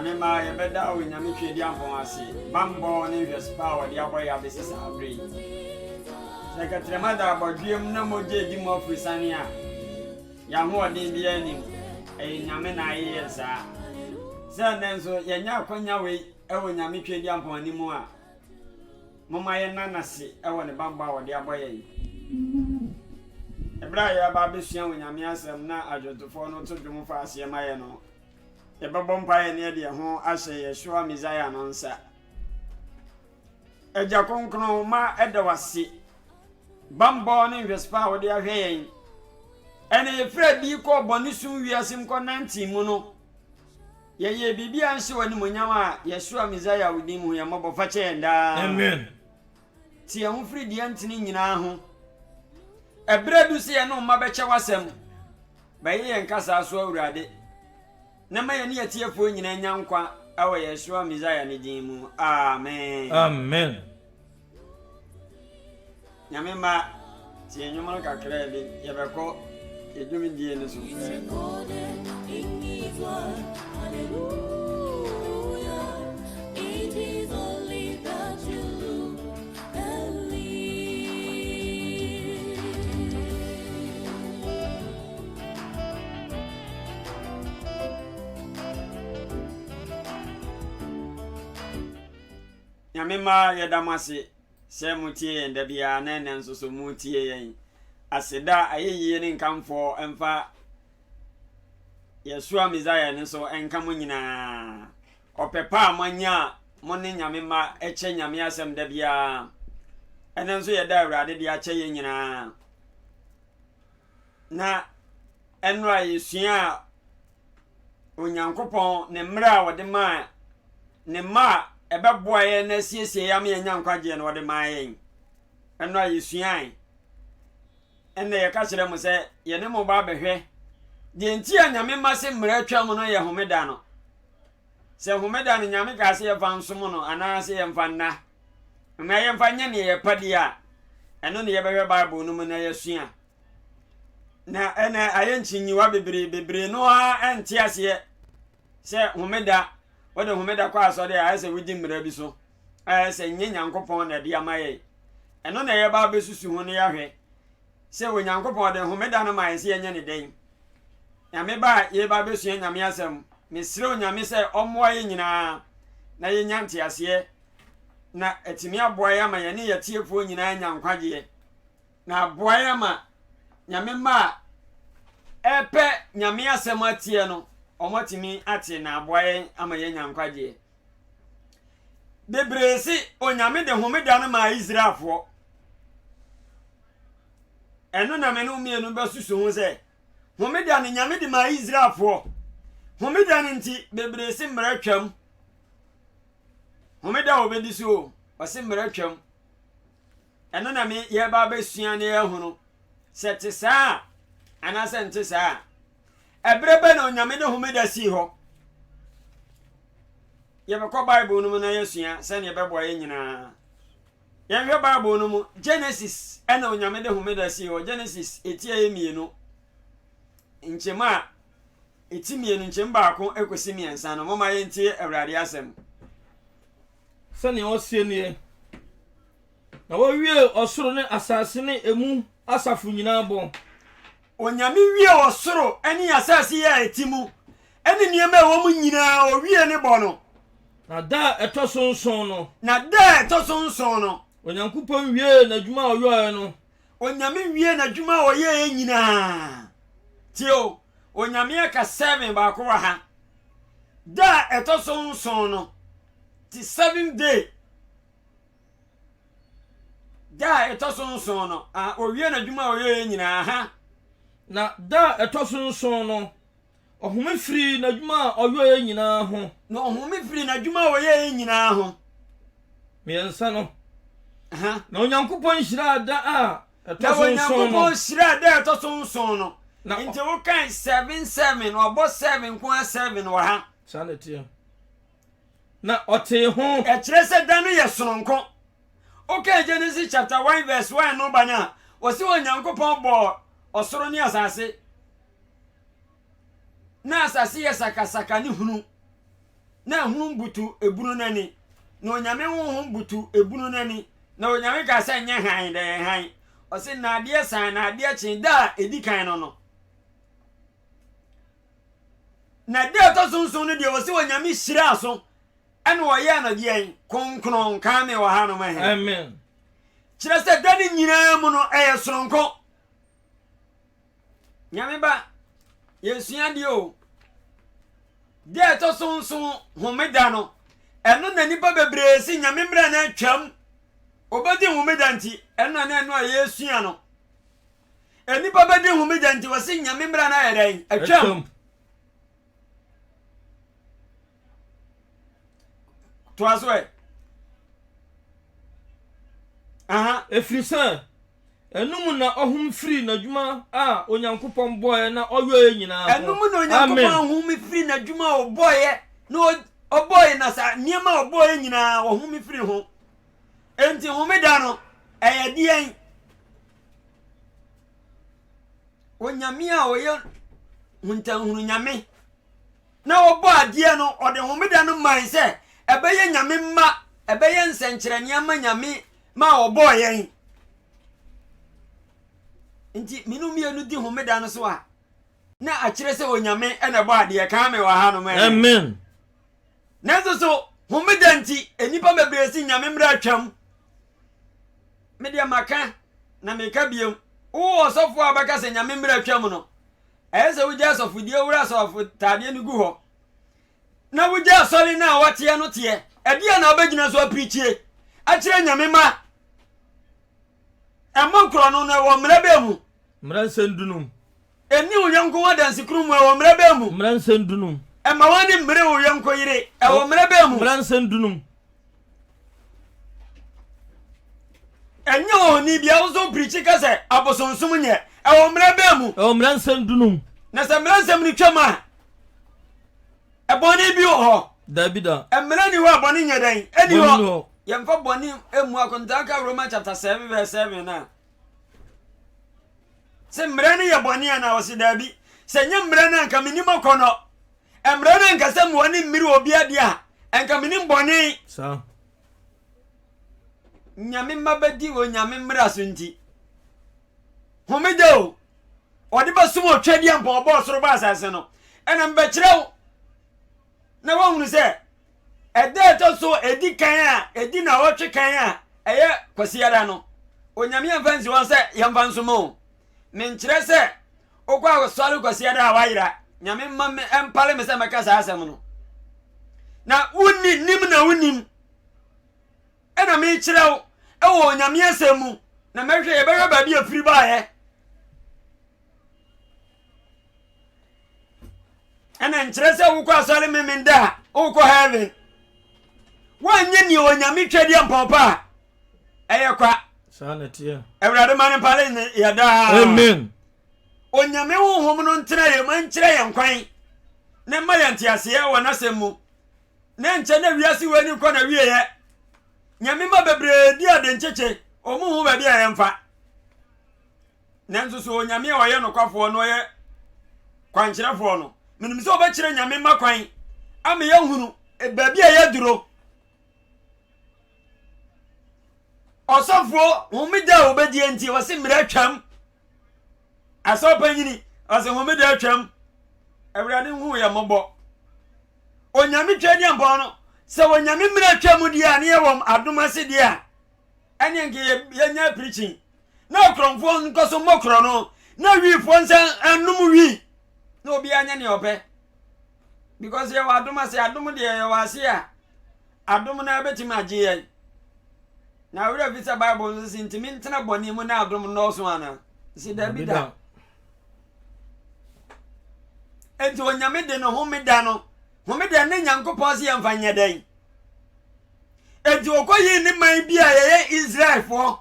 Nyame ma ye beda o nyame twedi ampon ase. Bambo ne hwespa wo de aboya besisa abre. Sekatrema da abodwem na moje di mo frisane a. Ya ho odin bia nim. Nyame na aye sa. Se nenso ye nya akonya we ewo nyame twedi ampon animu a. Mama ye nanase ewo ne bambo a wo de aboya yi. Ebra ya ba besua wo nyame asem na adwotofo no to dwom fa ase ma ye no. Ye babom pa ye ne de ho ahye Yeshua Messiah no nsa. Eja konkron ma edawase. Bambo ne hwespa wo de ahwe yen. Ene ye fra bi ko boni sun wiasim ko 90 mu no. Ye bibia nse wani monyam a Yeshua Messiah wo dim hu ye mabo fa che nda. Amen. Ti ye hu fri de antini nyina ho. Ebredu se ye no ma be che wasem. Ba ye nkasa so awurade. Na ma ye ne yetiefo nyina nyankwa awo Yeshua Messiah ne din mu. Amen. Amen. Nyame ma ti enyumo kakra bi ye beko edumi die ne so. Nyame ma ye damase se mutie enda bia na ne nso so mutie yen aseda ayeye ne nkamfo emfa Yeshua Messiah ne so enka mo nyina opepa amanya mo ne nyame ma eche nyame asem da bia ene nso ye da awurade de ache ye nyina na enra yesua onyankopon ne mra wode ma ne ma ebeboa ye na siesie ya me nyankwaje no wode ma yen enra yesuan enne ye ka kire mo se ye ne mo ba behwe de nti anyame ma se mra twa mo no ye homeda no se homeda no nyame ka se ye fa nso mo no ana se ye mfa nna ma ye mfa nya ne ye padi a eno ne ye behwe bible no mo na yesuan na ena ayenchinyiwa bebre no a enti ase se homeda wode homeda kwa asode a se wudi mra bi so se nye nyankopon na de amaye eno na ye ba besusu ho ne yahwe se wo nyankopon de homeda no ma se nye ne den nyame ba ye ba besu nyame asem mesire nyame se omoa ye nyina na ye nyante ase na etimi aboa ya ma ye ne yetiefo nyina nyankwaje na aboa ya ma nyame ma epe nyame asem atie no omotimi ate na aboa ye ama ye nyankwaje debresi onyame de homeda no ma Israelfo eno na me no mienu besusu ho se homeda ne nyame de ma Israelfo homeda ne nti debresi mra twam homeda obedi so wase mra twam eno na me ye ba besua ne ehunu se te saa ana se nte saa ebrebe na onyame de homeda si ho ye be ko bible no mu na yesua se ne bebo ye nyina ye hwe bible no mu Genesis ena onyame de homeda si ho Genesis etie emienu nchema etimienu nchemba ako ekosi miensa no mama ye ntie awrade asem sane osie ne na wo wie osoro ne asase ne emu asafu nyina bo onyame wie osoro eni asase ya etimu eni niema wo mu nyina o wie ne bo no na da etosonson no onyankopon wie na dwuma oyo no onyame wie na dwuma oye nyina tio onyame aka 7 ba ko ha da etosonson no ti 7 day da etosonson no o wie na dwuma oye nyina ha na da etosonson no ohome firi na dwuma oyo nyina ho na ohome firi na dwuma oye nyina ho miensa no na onyankopon hira da a etosonson no nti wo kan 7 obo 7 kwa 7 wa ha sanete na ote ho e kire se da no ye soronko okay Genesis chapter 1 verse 1 no bana wose onyankopon bo osoro ni asase na asase ye sakasaka ni hunu na hu butu ebunu nani na onyame hu butu ebunu nani na onyame ka se nya han de han o se na ade san na ade chin da edi kan no na de to sunsun no de o se onyame hyira so ene wo ye na de yan konkron kan me wa ha no ma he amen kyerɛ sɛ da ne nyinaa mu no ɛyɛ soronko nyame ba yɛsua deɛ o deɛ ɛtɔ sonson homeda no ɛno na nipa bebree si nyame mmerɛ na atwam obɛdi homeda nti ɛno na ɛno a yɛsua no nipa bɛdi homeda nti wɔsi nyame mmerɛ na ayɛ dɛn atwam toa so ɛ aha efiri sɛ enum na ɔhom firi n'adwuma a onyankopɔn bɔɛ na ɔyɛ nyinaa enum na onyankopɔn ɔhom firi n'adwuma a ɔbɔɛ na ɔbɔɛ na sa nneɛma ɔbɔɛ nyinaa ɔhom firi ho enti homeda no ɛyɛ deɛn onyame a ɔyɛ huntanhunu nyame na ɔbɔ adeɛ no ɔde homeda no man sɛ ɛbɛyɛ nyame mma ɛbɛyɛ nsɛnkyerɛnne ama nyame ma obo yen nti minum yenu di homeda no so a na akire se onyame ena bo ade ka me wa ha no ma amen nanso so homeda nti enipa bebre si nyame mra atwam me de maka na me ka biem wo osofo abaka se nyame mra atwam no ese wo ja sofo die wura sofo tade no gu ho na wo ja sori na wote no te e dia na obegina so preachie akire nyame ma amankro no na wo mrebe mu mransendunum eni uyanko wadansi krum wo mrebe mu mransendunum e ma wani mre uyanko yire e wo mrebe mu mransendunum enyo ni bia wo so preach kase abosonsum nye e wo mrebe mu e wo mransendunum na se mransem ni twama e boni bi ho Davida e mra ni wo aboni nye dan eni ho yemfa boni emu akontaka Romans chapter 7 verse 7 na se mra ni ye boni ana wo se dabi se nye mra na nka minim akono e mra na nka se mo ni mmiri obi ade a enka minim boni sa nyame mabadi wo nyame mra so nti homedeo odi ba sumo twadi ampa obo soro ba asase no ena mbe kirew na wo hunu se ede to so edi kan a edi na wo twe kan a eye kwasiara no onyame amfansi won se yamfanso mo me nkire se okwa agosare kwasiara a wayira nyame mamme empale me se meka sa asem no na wuni nim na wunim ena me kirew ewo onyame asemu na mehwe ye behwe ba bi afiri ba ye ena nkire se wo kwa asare me nda wo kwa heaven wanye ni onyame twadi ampopa eye kwa sanatia ewrade mane pale ne yada amen onyame honhom no ntena ye man kire ye nkwan ne ma ye ntiase ye wona semu ne nche na wiase wani ko na wie ye nyame ma bebre di ade ncheche omu hu ba bia ye mfa nanzo so onyame o ye no kwafo no ye kwankirefo no menim se obekire nyame ma kwan ame ye hunu ba bia ye duro osofo homeda obedi enti wose mira atwam asopanyini wose homeda atwam ewrade hu ye mobo onyame twani ambo no se onyame mira atwam dia ne yewom adomase dia ene nke ye nya preaching na kromfo nkoso mokro no na wifo nsan anum wi na obi anya ne ope because ye wa adomase adom de ye wase a adom na betima agye na wura visa bible no sintimi ntena boni mu na adom no so ana si Davida enti onyame de no homeda ne nyankopɔn se yemfanye den enti okoyi ni man bia ye Israel fo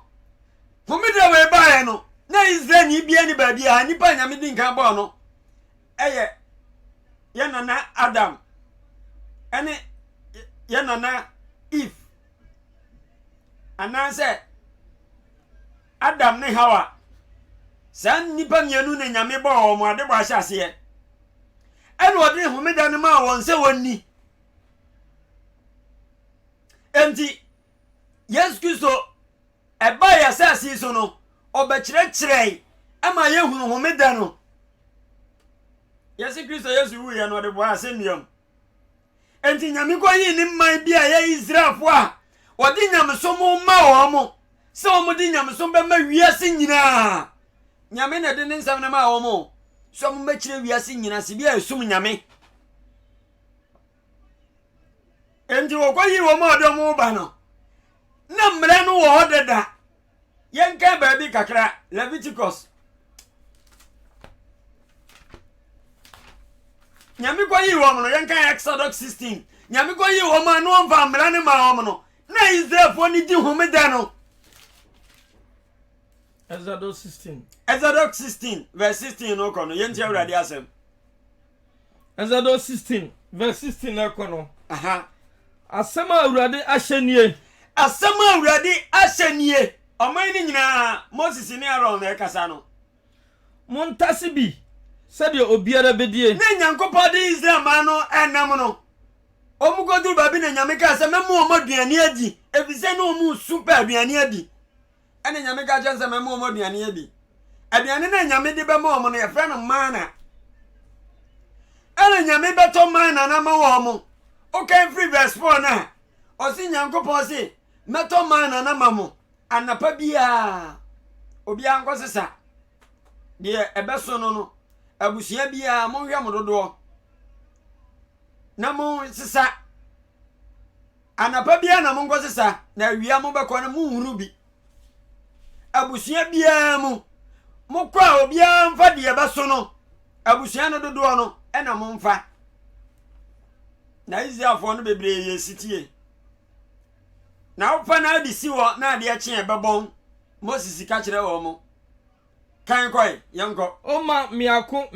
homeda we bae no na Israel ni bia ni ba bia nipa nyame din kan bo no eye ye nana Adam ene ye nana Eve ananse Adam ne Hawa san nipa mienu ne nyame bo o mo ade bo ahyase e ene odi homeda ne ma won se wonni enti Yesu Kristo eba ya sasi so no obekire ama yehunu homeda no Yesu Kristo Yesu wu ya no de bo asemiam enti nyame koyi ni man bia ya Israelfo a odi nyamso ma wo mo se wo di nyamso be ma wiase nyina nyame na de ne nsam na ma wo mo so mo mekire wiase nyina se bia esum nyame enti wo koyi wo ma do mo ba no na mre no wo deda yenka ba bi kakra Leviticus nyame koyi wo mo no yenka Exodus 16 nyame koyi wo ma no mfa mre ne ma wo mo no na Israelfo ni di homeda no Exodus 16 Exodus 16 verse 16 no kono yenti awrade asem Exodus 16 verse 16 na kono aha asema awrade ahyenie asema awrade ahyenie oman ni nyina Moses ni Aaron na ekasa no montase bi sede obiara bedie na nyankopɔ de Israel ma no enam no omugodu babi na nyame ka asema mu omaduane adi efise no mu super aduane adi ene nyame ka chanse memu omaduane adi aduane na nyame de be ma omo no ye fra no mana ene nyame beto mana na ma wo mo okay free verse 4 na osi nyankopɔ si meto mana na ma mo anapa bia obi anko sesa de ebeso no abusia bia mo hwe mo dodo na mo sesa anapa bia na mo nko sesa na awia mo bekọ na mo huru bi abusia bia mo kwa obi amfa de ebeso no abusia no dodo no ena mo mfa na Israelfo no bebre ye sitie na ofa na adi siwo na ade ache ebebon Moses ka kire wo mo kan koi yanko oma miako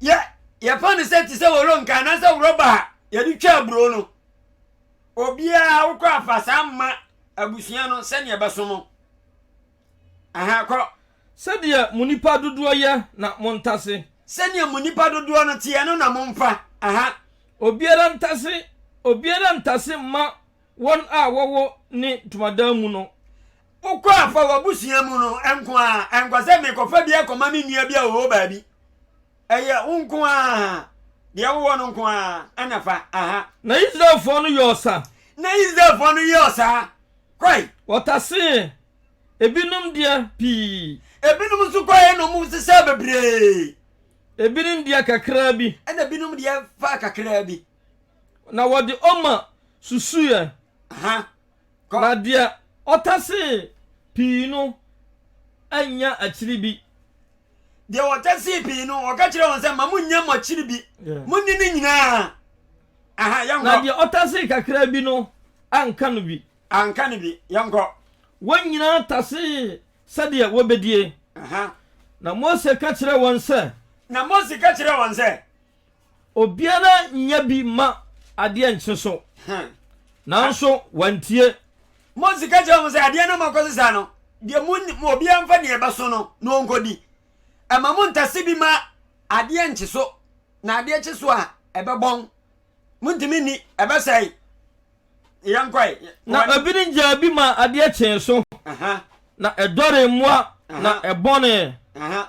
ye fa ne seti se woro nka na se woro ba ye di twa bro no obia wo kwa afasa ma abusia no se ne ebeso mo aha ko sede munipa dodo ye na montase se ne munipa dodo no tie no na momfa aha obiara ntase ma won a wowo ni tumadam mu no ukwa afa wabusia mu no enko se me kofa bia koma me nua bia wo ba bi eye unko a de wo no nko a anafa aha na Israelfo no yosa koi wotase ebinom dia pi ebinom su koi no mu se bebre ebinim dia kakra bi ena binum dia fa kakra bi na wodi oma susuye aha na dia otase pi no anya akiri bi dia otase pi no o ka kire won se mamunya mo akiri bi munni ni nyina aha yango na dia otase kakra bi no anka no bi yango won nyina tase sade wobedie aha na Mose ka kire won se obiara nya bi ma ade nche so nanso wantie Mose ka kire won se ade na makosisa no de mun obiara mfa ne ebeso no no nkodi ama muntase bi ma ade nche so na ade nche so a ebebon muntimi ni ebesai yankoi na abini nja bi ma ade chen so aha na edore moa na ebone aha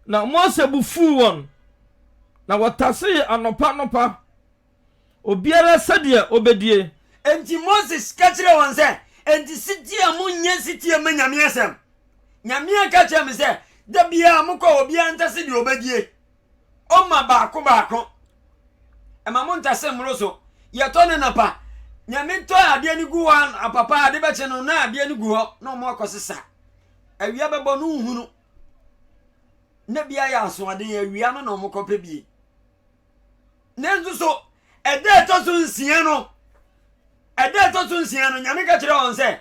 na Mose bufu won na watase anopa obiara sade obedie enti Moses ka kire won se enti sitie amunye sitie manyame asem nyame ka kire me se da bia mukọ obia ntase de obedie o ma baako ema montase mroso ye to ne napa nyame to ade ni gu wan apapa ade be che no na ade ni gu ho na mo akosesa awia bebo no hunu na bia ya so ade awia no na mo kope bie nenzu so ede to so nsia no nyame ka kire won se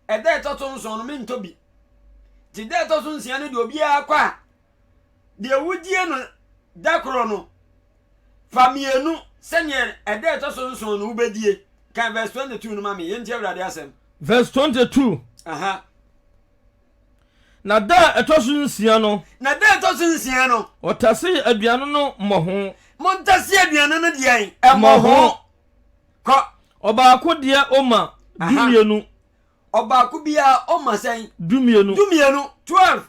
ede to so nso no mento bi ti de to so nsia no de obia kwa de wudie no dakro no famienu senye ede to so nso no ubedie kan verse 22 no mami yenti awrade asem verse 22 aha na da etoso nsia no otase aduano no moho montase aduano no de ai emoho ko Obaako de oma dumienu. Obaako bia oma sen dumienu 12.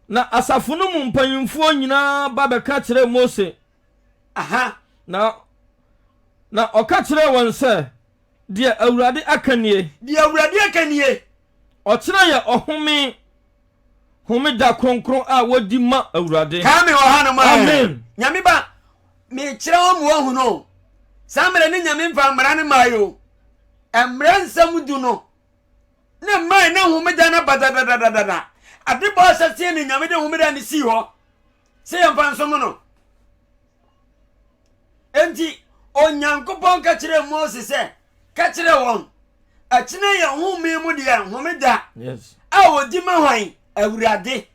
Na asafo no mu mpanyimfo nyina ba beka kire Mose. Na oka kire won se de Awurade akanie. O kire ye ohome da kronkron a wadi ma Awurade. Ka me ohanu ma. Amen. Nyame ba me kire wo mu ohu no. Samre ne nyame mfa mra ne mayo. Emre nsam du no. Ne mai na homeda na badadadadada. Ade bo asase ne nyame de homeda ne si ho. Se yemfa nsom no. Enti onyankopon ka kire Moses se ka kire won. Akine ye home mu de homeda. Yes. A wodi ma hwan Awurade.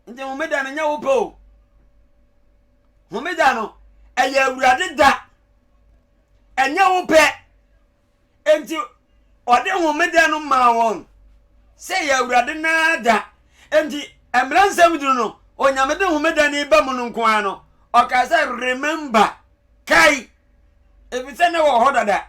Enti homeda no nya wo po. Homeda no eye Awurade da. Enya wo pe. Enti ode homeda no ma won. Se ye Awurade na da. Enti emransam du no onyamede homeda ni ba mu no nko ano. Oka say remember kai. Ebise na wo hodada.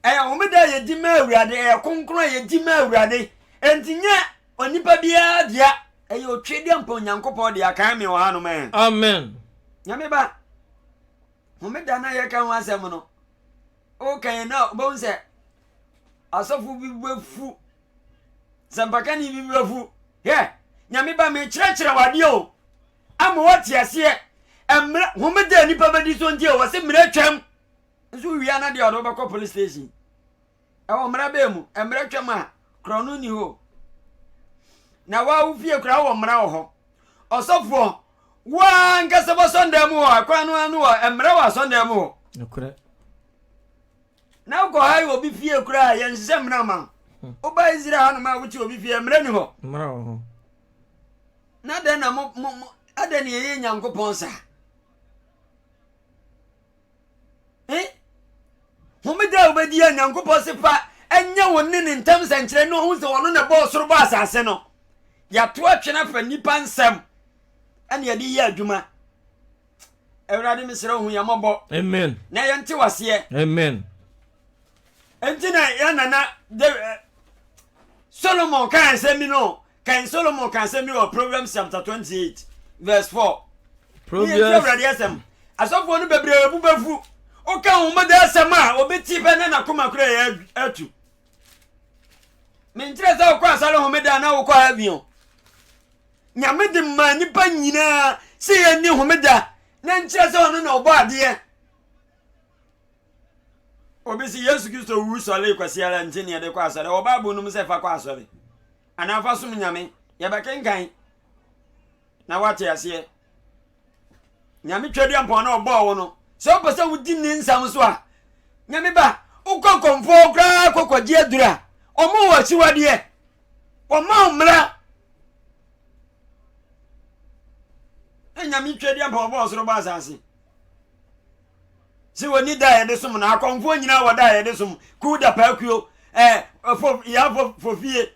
Eya homeda ye di ma Awurade e konkron ye di ma Awurade. Enti nya onipa bia dia eye otwede ampa onyankopɔ de aka me wo hanu man. Amen. Nyame ba homeda na ye kan wasem no. O kan na bo nse asofu bi befu Sampaka ni bi befu. He, nyame ba me kyerɛkyerɛ wade o. Ama wati ase emre homeda nipa badi so ntie o se mre twam. Nso wia na de odo bako police station. Ewo mra be mu, emre twam a krono ni ho. Na wa ufie kra wo mra wo ho. Osofo wa nkase bo Sunday mu ho, akwa no anu wo emre wa Sunday mu ho. Nokure. Na ko hayi obi fie kra ye nhye mra ma. Oba Israel hanu ma wuchi obi fie emre ni ho. Mra ho. Na de na mo ade ne ye Nyankopɔn sa. Homeda obedi ya Nyankopɔn se fa enya wonne ne ntam sankyere no hu se wono na bo soro bo asase no. Ya to atwena fa nipa nsam. Ane ye di ya adwuma. Ewurade mesere hu ya mobɔ. Amen. Na ye nte wase. Amen. Entina ya nana Solomon kan say me no. Kan Solomon kan say me o Proverbs chapter 28 verse 4. Proverbs. Asofo no bebre ebu befu. O kan homeda asem a obeti be na koma kura ya atu. Me ntre za o kwa asale homeda na wo kwa avion. Nyame de ma nipa nyina se ye ni homeda na ntre za ono na obo ade. Obisi Yesu Kristo wu sole kwasi ala ntini ya de kwa asale. O Bible no mse fa kwa asale. Ana fa sum nyame ye be kenkan. Na wate ase. Nyame twedi ampo na obo wo no. So pese wudi ni nsam so a. Nyame ba, ukokomfo kra kokodi adura. Omo wa chiwade e. Omo mra. Nyame twedi ampo obo soro ba asase. Si woni da ye de sum na akomfo nyina woda ye de sum. Ku da pa akuo. For fie.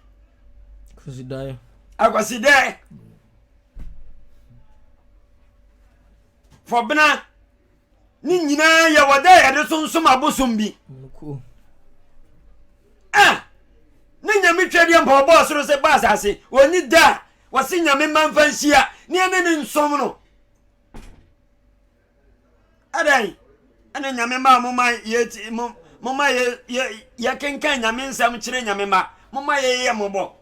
Kusidai. Akwasidai. For bena ni nyina ya woda ye de sum abosom bi. Ni nyame twede mpa obo soro se ba asase. Woni da wasi nyame manfa nhia. Ni ene ni nsom no. Adai. Ana nyame ma moma ye moma ye kenkan nyame nsam kire nyame ma moma ye mobo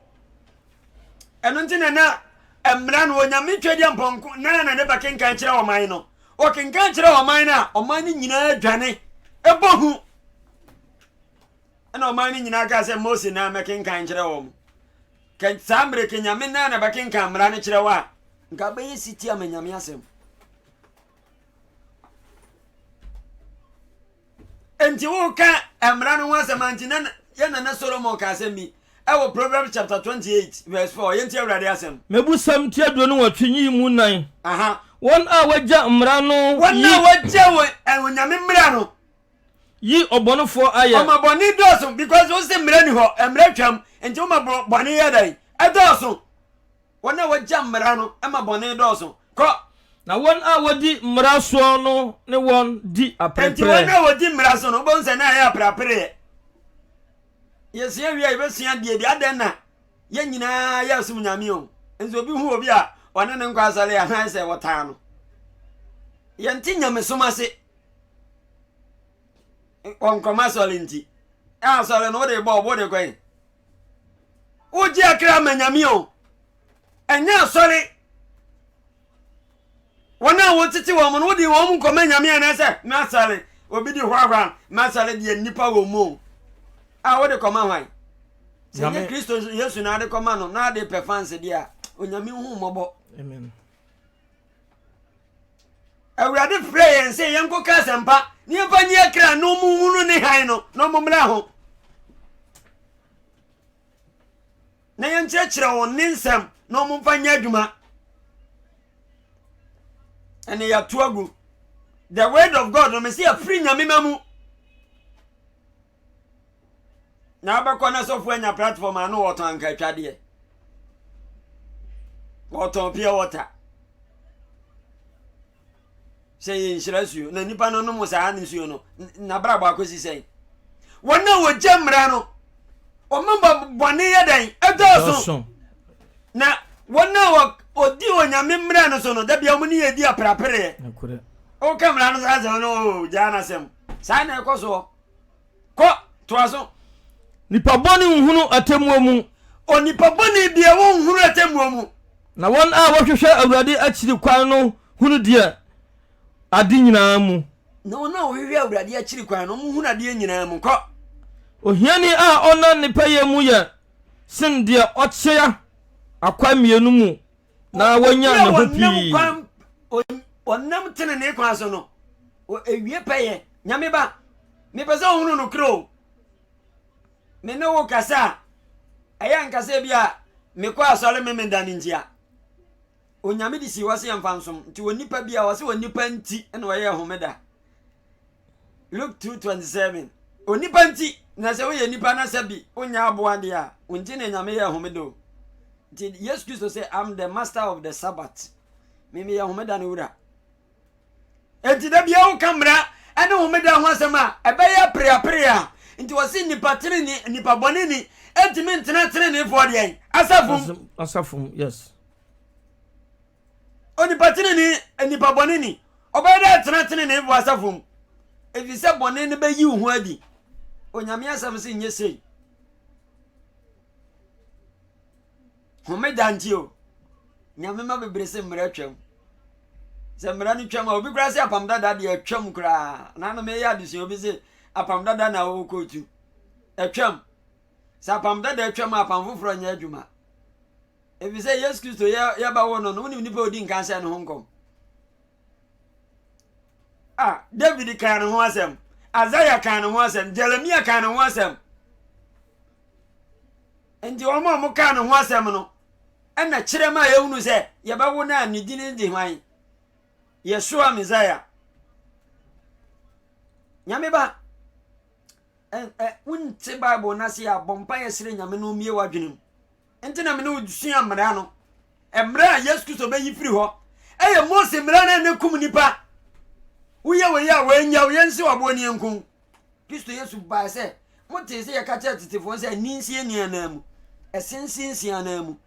eno ntine na emra no nyame twedi amponko na ne ba kenkan kire o man no o kenkan kire o man na o man ni nyina adwane ebohu ana o man ni nyina ka se Mose na me kenkan kire o mu kan sambre ke nyame na ba kenkan mra ne kire wa nka ba yesiti am nyame asem. Enti wo ka emra no wasamanti na na Solomon ka asemi ewo Proverbs chapter 28 verse 4 yenti awrade asem mebu sam ti aduro no watwenyi mu nan won a wagya mra no won a wagya wo nyame mra no yi obonofo aye o maboni doso because wo se mra ni ho emra twam enti wo maboni ye dai edoso won a wagya mra no e maboni doso ko na won a wodi mraso no ne won di aprapre enti won a wodi mraso no bon se na ya aprapre yesia wi a yebesia de adan na ye nyina ya sum nyame o enzo obi hu obi a one ne nkwa asale ya na se wotan no ye nti nyame soma se on komasole nti a sole no de bo bo de kwen uji akra manyame o enya sole wona wo titi wo no di wo mu komanyame na se na sale obi di hwahwa ma sale de nipa wo mu a wo de koma hwan se ye Kristo Yesu na de koma no na de performance dia onyame hu mobo amen awurade pray and say yenko ka sempa ni empa ni akra no mu hunu ni han no mo mra ho na yen chechire won ninsem no mo mfa nya adwuma ene ya tuagu the word of God no me see a free nyame mamu na abakọ na sofu anya platform anu woton anka twade woton pure water say inshirasu na nipa no no mo sa anisuo no na bra ba akosi sei wona wo jamra no o mamba bone yedan edoso na wona wo odi onyame mra no so no da bia mo ni edi aprapre o kamra no sa se no jana sem sa na ekoso ko toaso nipa boni nhunu atemmu mu onipa boni bia wo nhunu atemmu mu na won a wohwehwe awurade akiri kwan no hunu dia adi nyina mu na wona wohwehwe awurade akiri kwan no mu hunu adi nyina mu ko ohiani a ona nipa ye mu ye sin dia okyea akwa mienu mu na wonya na hopi onam tene ne kwan so no ewie peye nyame ba me pese hunu no kro me no wo kasa aya nkasa bia me kwa asole me ndani ntia onyame di si wase yamfansom nti wonipa bia wase wonipa nti na waye homeda Luke 2:27 onipa nti na se wo ye nipa na sabi onya aboa dia unti na nyame ye homedo nti Yesu Kristo say I'm the master of the Sabbath me ye homeda no wura enti da bia wo kamra ene homeda ho asema ebe ye prea nti wase nipa tere ni nipa bone ni enti me ntena ne fo de asafum yes oni patine ni nipa bone ni obeda tere ne fo asafum efi se bone ne be yi hu adi onyame asam se nyesei homeda ntio nyame ma bebrese mra twam se mra ni twam obi kura se apam dada de atwam kura na no me ya de se obi se apam dada na wo kotu atwam sa apam dada atwam apam foforo nya adwuma efi se Yesu Kristo ya ba wo no no ni nipa odi nkan se no honkom David kan ho asem Isaiah kan ho asem Jeremiah kan ho asem endi o mo kan ho asem no ena kirema ye hunu se ye ba wo na ni dini di hwan Yeshua Messiah nyame ba unti Bible na se abompa ye sire nyame no mie wadwenem enti na me no dusua mra no emra Yesu Kristo be yifiri ho eye Mose mra na ne kum nipa uye we ya we nya we nsi waboni enkun Kristo Yesu ba se mote se ye ka cha titifo se ninsie niana mu esensinsi anamu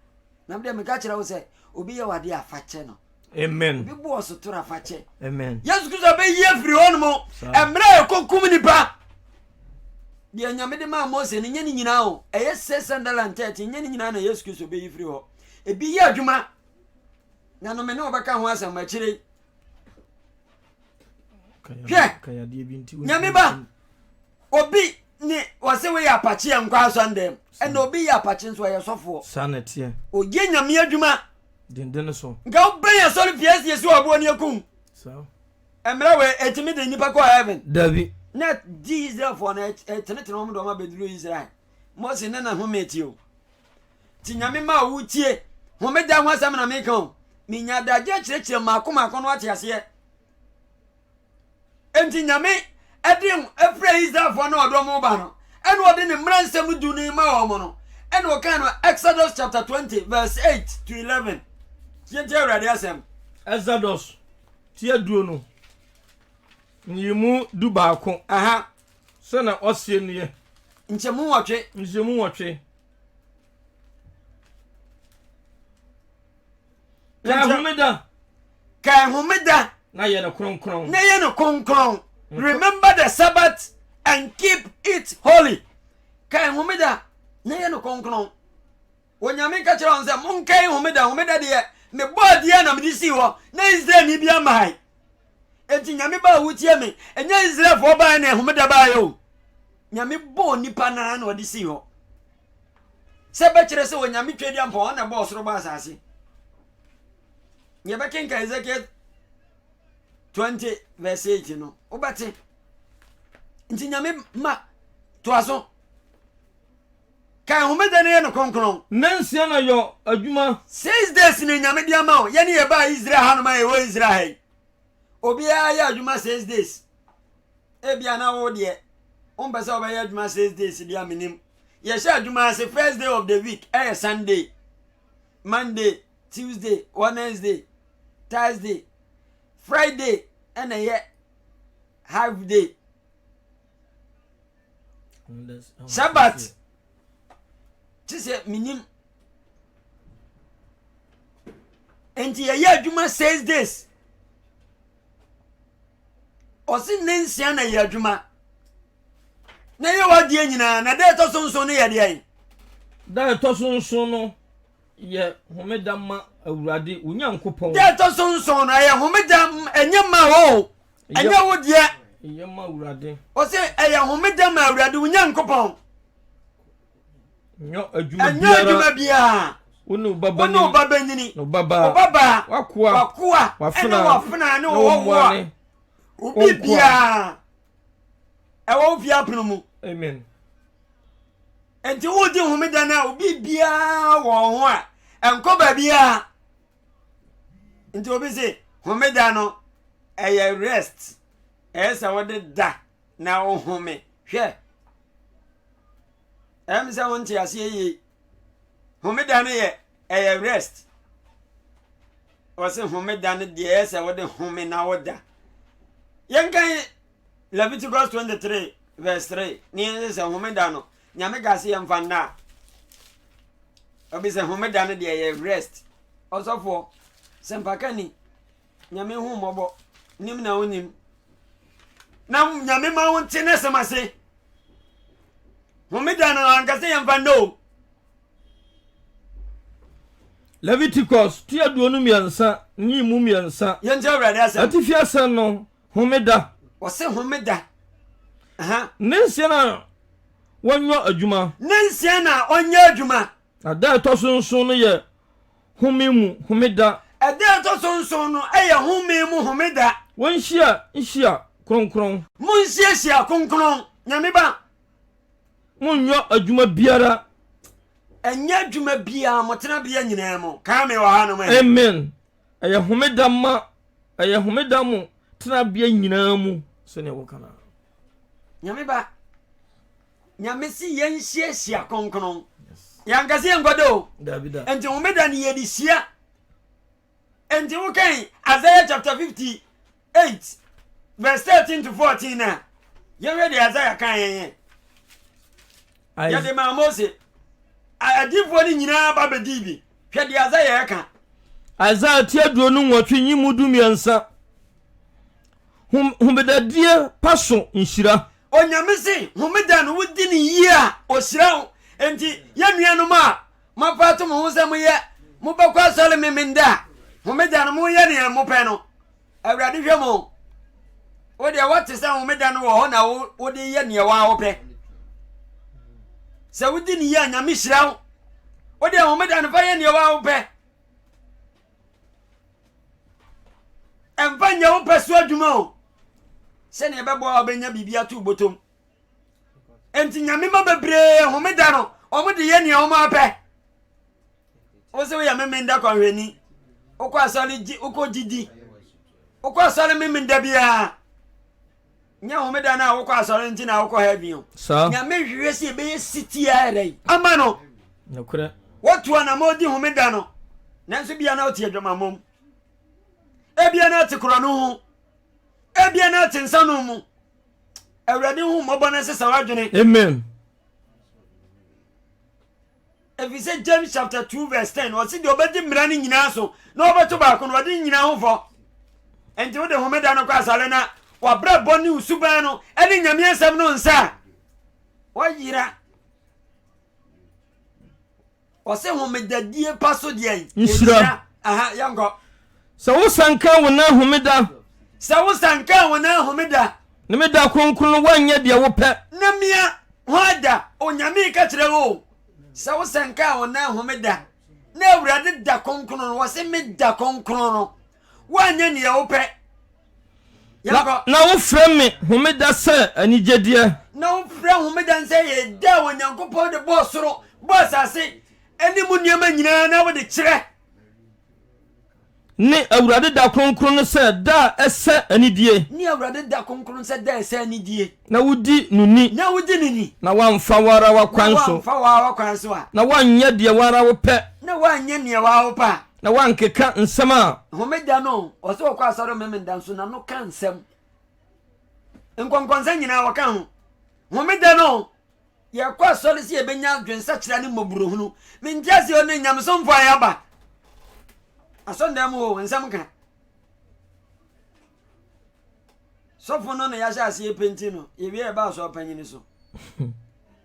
na mde me ka kira wo se obi ye wade afache no amen obi bo so tora afache amen Yesu Kristo be ye firi hon mo emra ekokum nipa de nyame de ma Mose ni nyani nyina o eye 630 nyani nyina na Yesu Kristo be yifiri ho ebi ye adwuma na no me ne obaka ho asem akire kaya die binti nyame ba obi ni wase we ya apache enkwa sondem ena obi ya apache nso ye sofo sanete ogie nyame adwuma dindene so nga oben ya sori fies yesu abo ni ekum so emra we etimi de nipa ko heaven davi na diesel for na etene mo do ma beduru Israel Mose na hometi o ti nyame ma wutie homeda ho asam na me kan mi nya daje kirekire makoma no ate ase enti nyame edim efra Israel for na odo mo ba no ene ode ne mransem du ni ma o mo no ene o kan no Exodus chapter 20 verse 8 to 11 Yente awurade asem Exodus tia duro no nyimu du baako sana osie ne nchemu wotwe Kai humida na ye no kronkron remember the Sabbath and keep it holy. Kai humida na ye no kronkron wonyame ka kire on se mon kai humida de me body na me disi ho na Israel ni bia mai enti nyame ba wutie me enya Israel fo ba na humida ba yo nyame bo nipa na na odisi ho se ba kire se wonyame twedi ampo na bo soro ba asase nyebe kenka Ezekiel 20 verse 8 no obate nti nyame ma to aso kan humeda ne no konkron nansia na yo adwuma 6 days ni nyame dia ma o ye ne ye ba Israel hanoma ye wo Israel obi ya adwuma 6 days e bia na wo de on be sa oba ya adwuma 6 days dia minim ye sha adwuma se first day of the week Sunday, Monday, Tuesday, Wednesday, Thursday, Friday, and a half day. Sabbath. This is minim. And ye juma 6 days. Osi nensia na ye juma. Na ye wadie nyina na de to sonso ne ye de. Da to sonso no ye homeda ma awurade unyankopon de to sonso na ye homeda enyema ho enya wo de ye ma awurade o se eye homeda ma awurade unyankopon nyo adwuma bia wonu baba nyini no baba wakoa wafena ne wo obi bia ewo bia pnumu amen. Enti wo di homeda na obi bia wo ho a enko ba bia enti obi se homeda no rest esa wo de da na wo home hwe se won ti ase yi homeda no ye rest o se homeda no de esa wo de home na wo da yenkan Leviticus 23 verse 3 ni se homeda no nyame gase yemfanda obi se homeda no de rest osofo sempakani nyame hu mobo nim na onim na nyame ma wonte ne semase homeda no angase yemfanda o Leviticus tia duonu miansa ni mu miansa yenje awrade asa atifia san no homeda o se homeda nensia na wonyo adwuma nensia na onyo adwuma ada to sonson no ye homemu homeda ada to sonson no eye homemu homeda wonhia kronkron munhia kronkron nyame ba munyo adwuma biara enya adwuma bia motena bia nyina mo ka me wa ha no amen eye homeda mu tena bia nyina mu so ne wo kana nyame ba nyame si yenhia kronkron yankase engodo davida enti homeda ni yedisia enti wo kan Isaiah chapter 58 verse 13 to 14 na ye ready Isaiah kan yen ya de ma Mose adifo ni nyina ba bedibi hwe de Isaiah kan Isaiah tia duonu nwotwe nyimu dumiansa homedadie paso nhyira onyame si homeda no wudi ni yia osira enti yanuanu ma mapato mo hosem ye mo bakwa sole memenda homeda no mo ye ne mo pe no awrade hwe mo wo de wate sa homeda no wo ho na wo de ye ne wa wo pe se wudi ni ya nyame hyira wo de homeda no fa ye ne wa wo pe emfa nya wo pe so adwuma o se ne bebo obenya bibia tu botom enti nyame ma bebre homeda no omo de ye ne omo ape o se we ya memenda kwanhwani okọ asale ji okọ didi okọ asale memenda bia nya homeda na okọ asale nti na okọ heaven nyame hwehwe se be city are ama no nokura wotu na modi homeda no nanso bia na otie dwama mom ebia na tikro no ho ebia na tinsa no mu awurade hu mobo na sesa wadwene amen if you say James chapter 2 verse 10 what see the obedi mra ni nyina so na obeto ba ko no wade nyina ho fo enti wo de homeda no kwa asale na wa bra boni usuban no ene nyame asem no nsa wa yira o se homeda die paso die nsira aha yango so wo sanka wo na homeda so wo sanka wo na homeda ne meda kronkron wanya de wo pe na mia hoda onyame ka kire wo so wo sanka wo na homeda na awurade da kronkron wo se meda kronkron no wanya ne wo pe na wo frɛ me homeda sɛ anigyedeɛ na wo frɛ homeda sɛ yɛ da wo nyankopɔn de bɔ soro bɔ asase eni mu niema nyina na wo de kyerɛ ne awurade da kronkron sɛ da ɛsɛ anidie ni awurade da kronkron sɛ da ɛsɛ anidie na wodi nuni na wamfa wara wakwan so na wanyɛ deɛ wara wo pɛ na wanyɛ ne wa wo pa na wankeka nsɛm a homeda no ɔsɛ ɔkɔ asɔre memenda nso na no ka nsɛm nkonkonsa nyina wɔka ho homeda no yɛ kɔ asɔre sɛ yɛbɛnya dwensa kyerɛ ne mmɔburohunu mentia sɛ ɔne nyamesomfo a yɛaba asɔnda mu o nsɛm ka sɔfo no na yɛahyɛ ase yɛ penti no yɛwie yɛba asɔ panyini so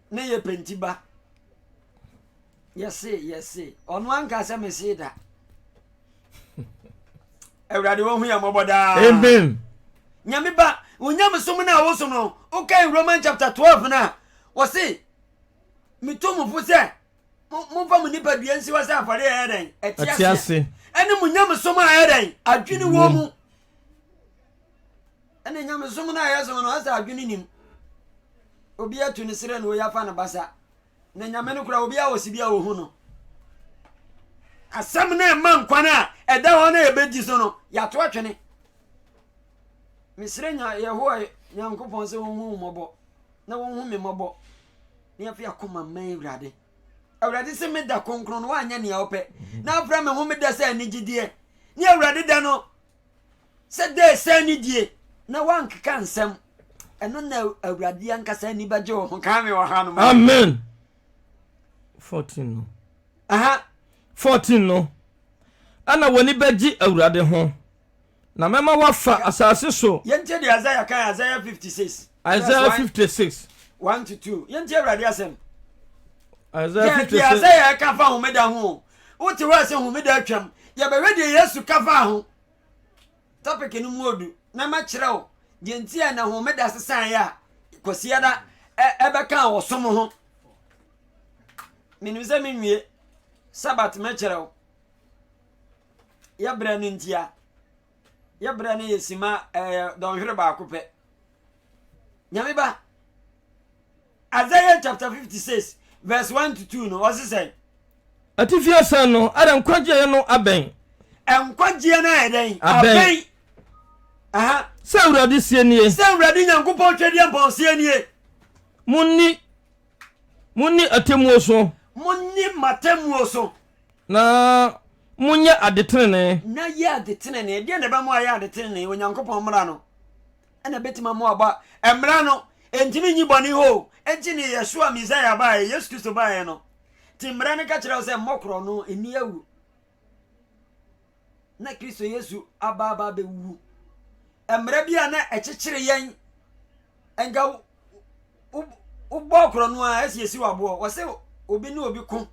ne yɛ penti ba yɛse ɔno anka sɛ mese da awurade wo hu ya moboda amen nyame ba onyam som na wo som no okay Romans chapter 12 na wo se mitomufo se mo fa mu nipa dua nsi wasa afare ya den etiase ene mu nyam som a ya den adwene wo mu ene nyam som na ya som no asa adwene nim obi atu ne sire no ya fa na basa na nyame no kura obi a osibia wo hu no asam na man kwana eda ho na ebedi so no ya to atwene misre nya yehoa nyankopon se wo hu mobo na wo hu me mobo ne afi akoma man awurade se me da konkron wa anya ne ope na afra me hu me da se anigidie ne awurade da no se da se anidie na wankeka nsem eno na awurade ankasa ni baje wo ka me wo ha no amen 14 no aha 14 no ana woni baji awurade ho na mema wafa asase so yente de Isaiah kan Isaiah 56 Isaiah 56 1 to 2 yente awurade asem Isaiah 56 Isaiah ka fa homeda ho wote wa se homeda atwam ye be wedi Yesu ka fa ho topic ni mu odu na ma kire wo de ntia na homeda sesan ya kosia da ebe kan wo som ho minuze minwie sabat me kire wo ya bra no ntia ya bra no yesima don hwere ba akopɛ nyame ba Isaiah chapter 56 verse 1 to 2 no what's it say atifia san no ada nkwaje no aben nkwaje na eden aben aha sɛ awurade sie nie sɛ awurade nyankopɔn twɛde ampɔn sie nie munni atemuo so munni matemuo so na munya adetrene na ya adetrene de na ba mu aya adetrene onyankopɔn mra no ana betima mu aba emra no entimi nyi bɔne ho enti ne Yeshua Messiah ba Yesu Kristo ba no timra ne ka kyerɛ sɛ mokro no eni awu na Kristo Yesu aba bewu emra bia na ɛkyekyere yɛn enga ubokro no a asiesi wabo wo se obi ne obi ko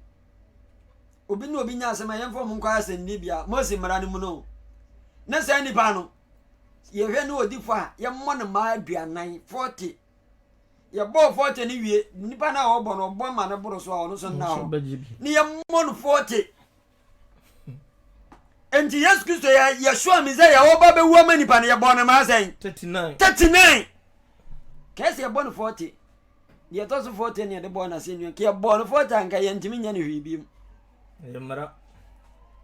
obi ne obi nya asema yɛmfo mu nkwa asɛndi bia Mose mra ne mu no na sɛ nipa no yɛhwɛ ne odifo a yɛmmɔ ne ma aduanan 40 yɛbɔ 40 ne wie nipa na ɔbɔ no ɔbɔ ma ne boro so a ɔno so na ho ne yɛmmɔ no 40 enti Yesu Kristo Yeshua Messiah ɔba bewu ama nipa ne yɛbɔ ne ma asɛn 39 kɛse yɛbɔ no 40 deɛ tɔ so 40 ne yɛde bɔ na sɛ nua kɛ yɛbɔ no 40 anka yɛntimi nya ne hwee biem yɛmmara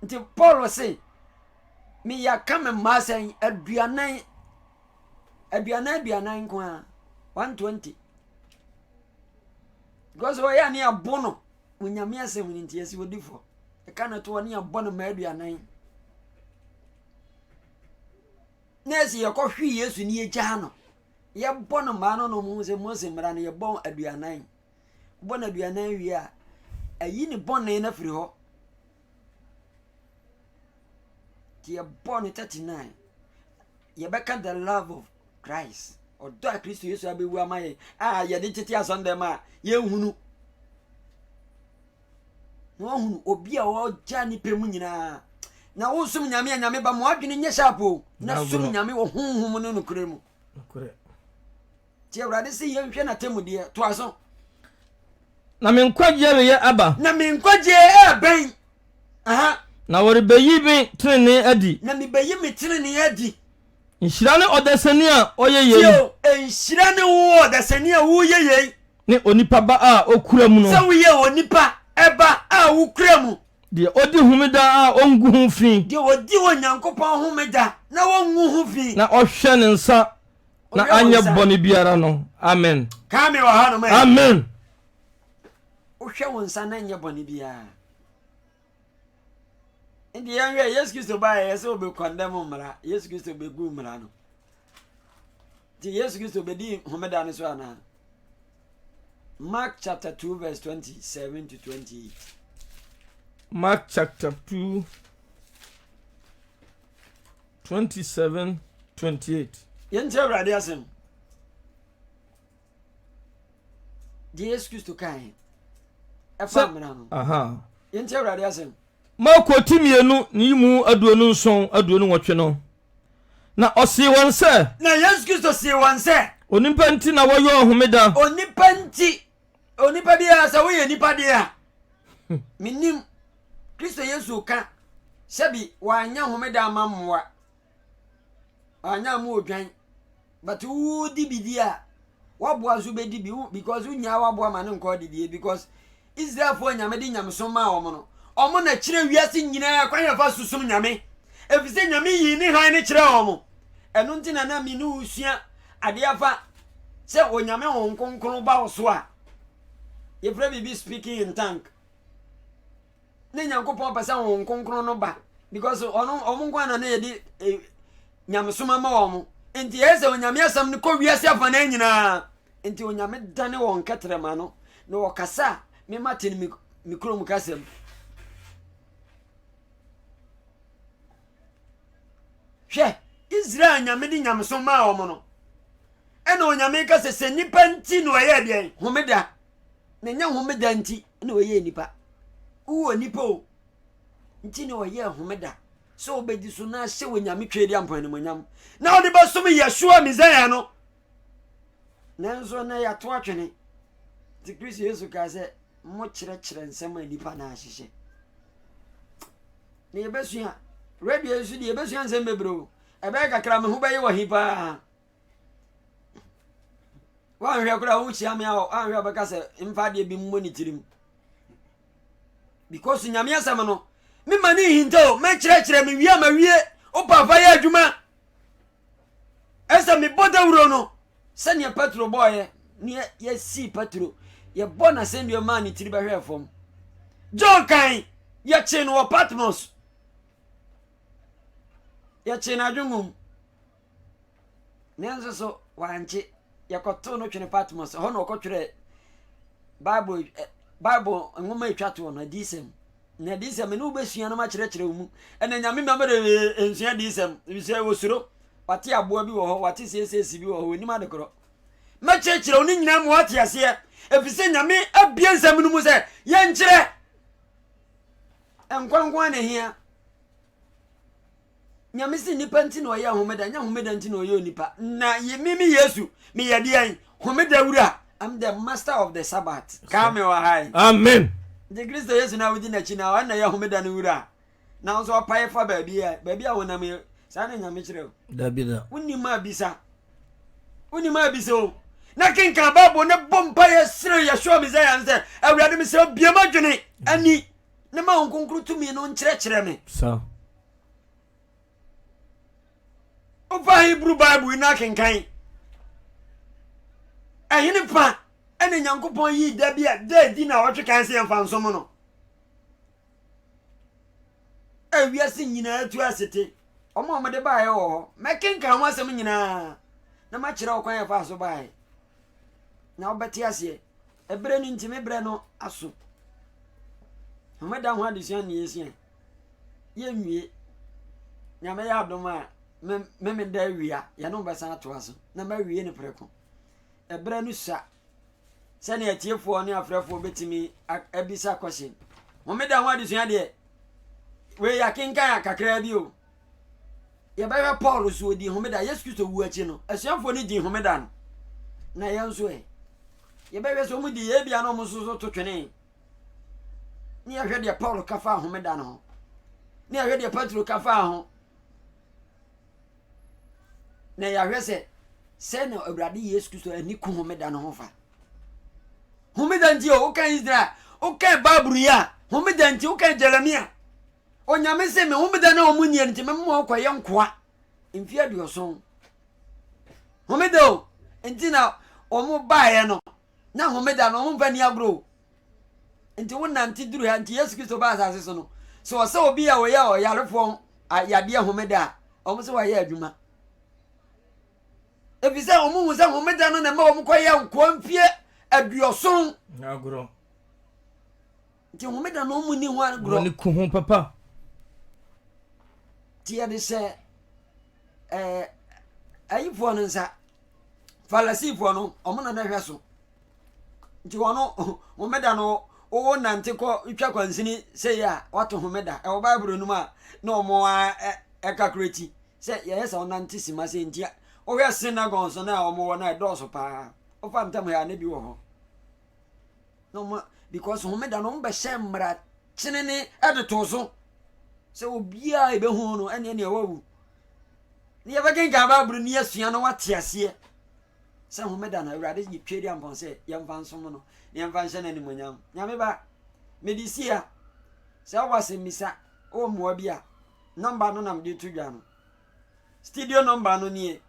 nti Paul se mi yaka me masen aduanan ko a 120 because we ya ne abono munyame asem ni nti esi wodifo e kana to ne abono ma aduanan nesi yakɔhwe Yesu ni egya no ye bɔ no ma no no mu se Mose mra no ye bɔ aduanan bɔ na aduanan wi a ayi ni bɔne na firi hɔ ti ye bɔ no 39 ye bɛka the love of Christ ɔdɔ a Kristo Yesu abewu amaye ye de tete asɔnde ma ye hunu no hunu obi a ɔgya ni pɛ mu nyinaa na wo sum nyame nyame ba mo adwene nye shapo na sum nyame wo honhom no no kure mu kure ti Awurade se ye hwɛ na temude to aso na me nkwaje re aba na me nkwaje ben aha na wori beyi bi trene adi na me beyi me trene adi nhyira ne odasani a oyeye yo nhyira ne wo odasani a wo yeye ne onipa ba a okura mu no se wo ye onipa eba a wo kura mu de odi humida a ongu hu fi de odi onyankopon humida na wongu hu fi na ohwe ne nsa na anya bɔne biara no amen kame wa ha no mai amen ohwe won nsa na anya bɔne biara ndi yanwe Yesu Kristo ba yese obe condemn mra Yesu Kristo be gu mra no ti Yesu Kristo be di humida ne so ana Mark chapter 2 verse 27 to 28 Mark chapter 2 27 28 yente Awurade asem di Yesu Kristo kan efa mra no aha yente Awurade asem Marko timienu ni mu aduonu nson aduonu nwotwe no na osi won se na Yesu Kristo si won se onipa nti na woyo ohumeda onipa dia sa wo ye nipa dia minim Kristo Yesu ka sebi wanya homeda amamwa anya mu odwan but wo di bidia waboa so be di bi because unya waboa ma ne nko di bi because Israel fo nyame di nyame so ma wo no omo na kire wiase nyina kwanya fa susum nyame efise nyame yi ni han ne kire omo enu ntina na mi nu usua ade afa se onyame won konkon ba wo so a ye fra bi speaking in tank ne nyankopon pesa won konkon no ba because omo nkwa na ye di nyame so ma wo enti ese onyame asam ne ko wiase afa na nyina enti onyame dane won katrema no na wo kasa me matin mikro mu kasem hwe Israel nyame di nyame so ma wo no ena onyame ka se nipa nti no ye de homeda na nya homeda nti na oye nipa uwo nipa o nti na oye homeda so obedi so na hye onyame twedi ampan no nyam na odi ba so me Yeshua Messiah no nanso na ya to atwene ti Kristo Yesu ka se mo kire nsem nipa na ahyehye ne yebesua radio Yesu di yebesua nsem bebro ebe kakra me ho baye wo hipa wa hwe akura wo chia me a hwe abaka se mfa de bi mmoni tirim because nyame asam no me mani hinto me kire me wiya ma wie o papa ya adwuma esa me boda wuro no se ne Petro boy ne ye si Petro ye bona send your man tiri ba hwe fom John kan ye che no Patmos ya che na adwumum nenzo so wanche yakoto no twene Patmos ho no okotwere Bible ngoma etwato no disem na disem no besua no ma kire mu ena nyame mamere ensua disem bise wosuro wate aboa bi wo ho wate sesesi bi wo ho ni ma dekoro ma kire oni nyina mu wate ase efise nyame abia nsam no mu se ye nkire enkwankwan na hia nyame si nipa nti na oye homeda nya homeda nti na oye onipa na yemimi Yesu me yade an homeda wura I'm the master of the Sabbath come wa hai amen the Kristo Yesu na wudi na chi na wa na ye homeda no wura na nso opai fa baabi a wonam sa na nyame kire dabida wonni ma bisa o na kenka babo ne bompa ye sire Yeshua Messiah nse awurade me se biama dwene ani ne ma honkonkru tumi no nkire me so Over Hebrew Bible na kenkan ahine pa ene nyankopon yi da bia da di na wotwe kan se mfa nso mo no awiase nyina atu asete omo mo de bae wo mekenka ho asem nyina na ma kire okwan ya fa so bae na obeti ase ebre ni ntime bre no aso homeda ho adesua ne yesia ye nwie nyame ya adoma me da wia ya no besa ato aso na ma wie ne preko ebre no sa se ne atiefo ne afrefo betimi abisa question homeda ho adesua de we ya kenkan akakra bi o ye ba Paul so odi homeda Yesu Kristo wu achi no asuafo ni di homeda no na ye nso ye ba so mu di ye bia no mo so to twene ni ya hwe de Paul kafa homeda no ni ya hwe de Petro kafa ho na ya hwe se na Awurade Yesu Kristo ani ku homeda no ho fa homeda nti o kan Israel o kan Bible ya homeda nti o kan Jeremia onyame se me homeda na omunye nti me mo kwaye nkoa mfi aduoson homeda o nti na omo baaye no na homeda no omo mfani agro nti wona nti duru ha nti Yesu Kristo ba asase so no so o se obi ya o ya o yarefo yade homeda omo se wa ya adwuma ebise omo hu se homeda no na ma omo kwaye nkoa mfi aduoson agro nti homeda no omo ni ho agro ni ku ho papa tia de se ayifo no nsa falasifo no omuna na hweso nti wono homeda no wo nante ko twa kwansini se ya wato homeda e wo bible no ma na omo ekakreti se yesa onante sima se ntia o hwe synagogue so na omo wo na doso pa o fam tam ya na bi wo ho no ma because homeda no mbe shemra chinene edetozo se obia ebe hu no ene ne wawu ni ebe kenka Bible ni asua no wate ase se homeda na Awurade yi twedi ampon se yemfa nsom no yemfa nhyɛ na nimonyam nyame ba medisia se wase misa o moa bia number no nam de tudwa no studio number no nie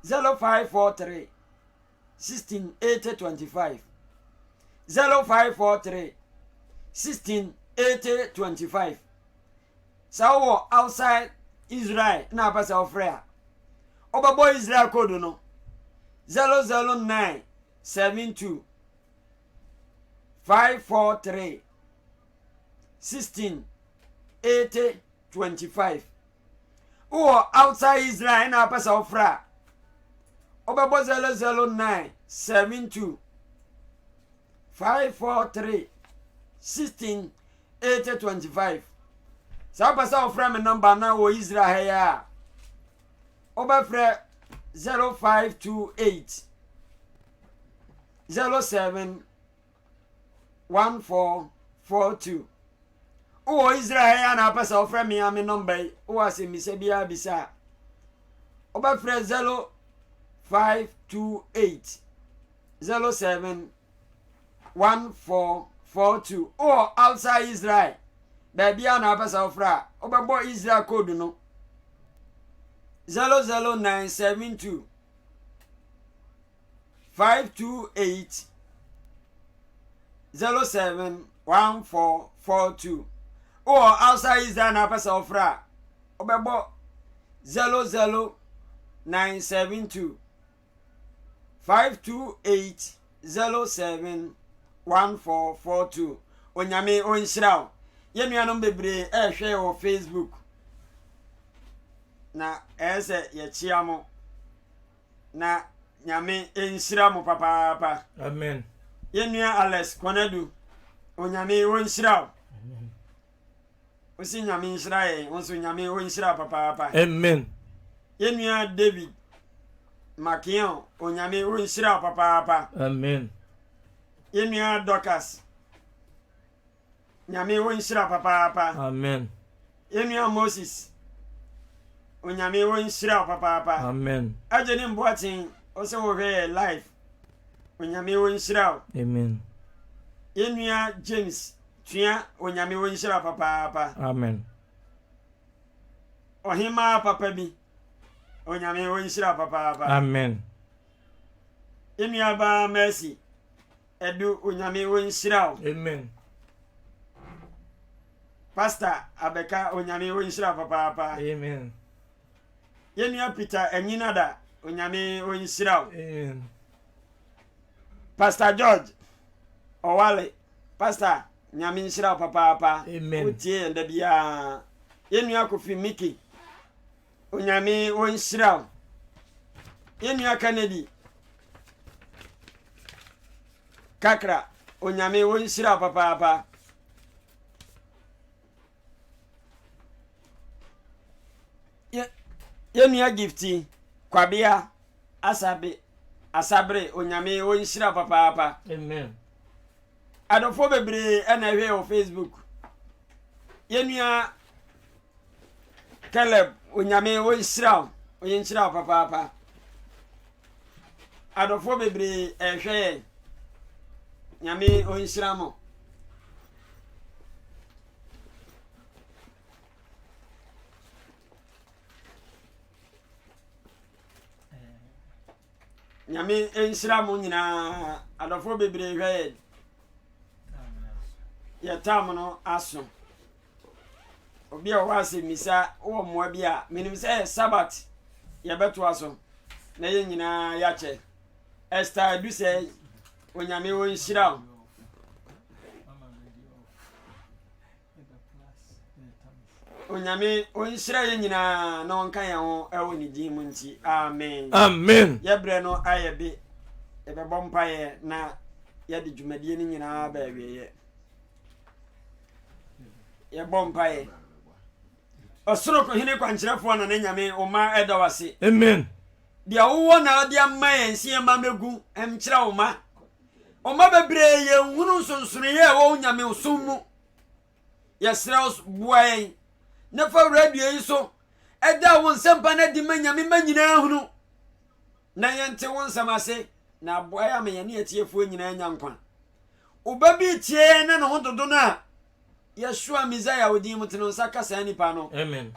0543 168025 0543 168025 so outside Israel na pasa ofrea obabo Israel code no 00972 543 168025 outside Israel na pasa ofrea obabo 00972 543 168025 sa pasa ofra me number na wo Israel ya obafre 0528 07 1442 o Israel ya na pasa ofra me ya me number o asemisa bia bisa obafre 0528 07 1442 or outside Israel baby ana pasa ofra obebo Israel code no 00972 528 071442 or outside Israel na pasa ofra obebo 00972 528 071442 onyame onhyiraw yenuanom bebre ehwe wo Facebook na ese ye chiamo na nyame enhyira mo papa amen yenua Alex Konadu onyame onhyiraw amen osi nyame enhyira ye wonso nyame onhyira papa amen yenua David Makion onyame onhyira papa amen yenua Dorcas nyame onhyira papa amen yenua Moses onyame onhyira papa amen ajeni mboatin o se wo hwe live onyame onhyira amen yenua James tua onyame onhyira papa amen ohima papa bi onyame onhyira papa amen yenua ba Mercy edu onyame onhyira amen Pastor Abeka onyame wo nhyira papa. Amen. Yenua Peter Enyinada onyame wo nhyira. Amen. Pastor George Owale Pastor nyame nhyira papa. Amen. Utie enda bia. Yenua Kofi Miki onyame wo nhyira. Yenua Kennedy Kakra onyame wo nhyira papa. Yenua Gifty Kwabia Asabre onyame wo nhyira papa. Amen. Adofo bebre na hwe o Facebook. Yenua Caleb onyame wo nhyira papa. Adofo bebre hwe nyame wo nhyira mo. Nyame nhyira mo nyina adofo bebre hwe ya tam no aso obi a wase misa wo mo bi a minim se sabat ya beto aso na ye nyina ya che Esther du se onyame wo nhyira onyame wo nhyira ye nyina na wonka ya ho ewo ni din mu nti amen. Amen. Ye bre no ayebe e be bompa ye na ye de dwumadie ni nyina ba wiye ye bompa ye osoro ko hine kwankyerefo na nyame o ma edawase. Amen. Dia wo na dia ma ye nsie ma megu emkyera wo ma o ma bebre ye hunu nsonsono ye wo nyame osummu ye sra buaye na fa radio yi so eda won sempa na di manyame manyina hunu na yente won samase na aboya me ye ne atiefo nyina nya nkwa obabi tie na no hododo na Yeshua Mizaya odi mutino saka sa nipa no. Amen.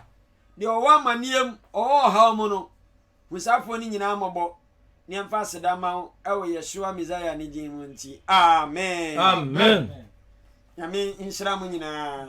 De o wa maniem o ha mu no musafo ni nyina ambo ne mfa seda ma ewo Yeshua Mizaya ni din mu nti amen. Amen. Yami inshira mu nyina.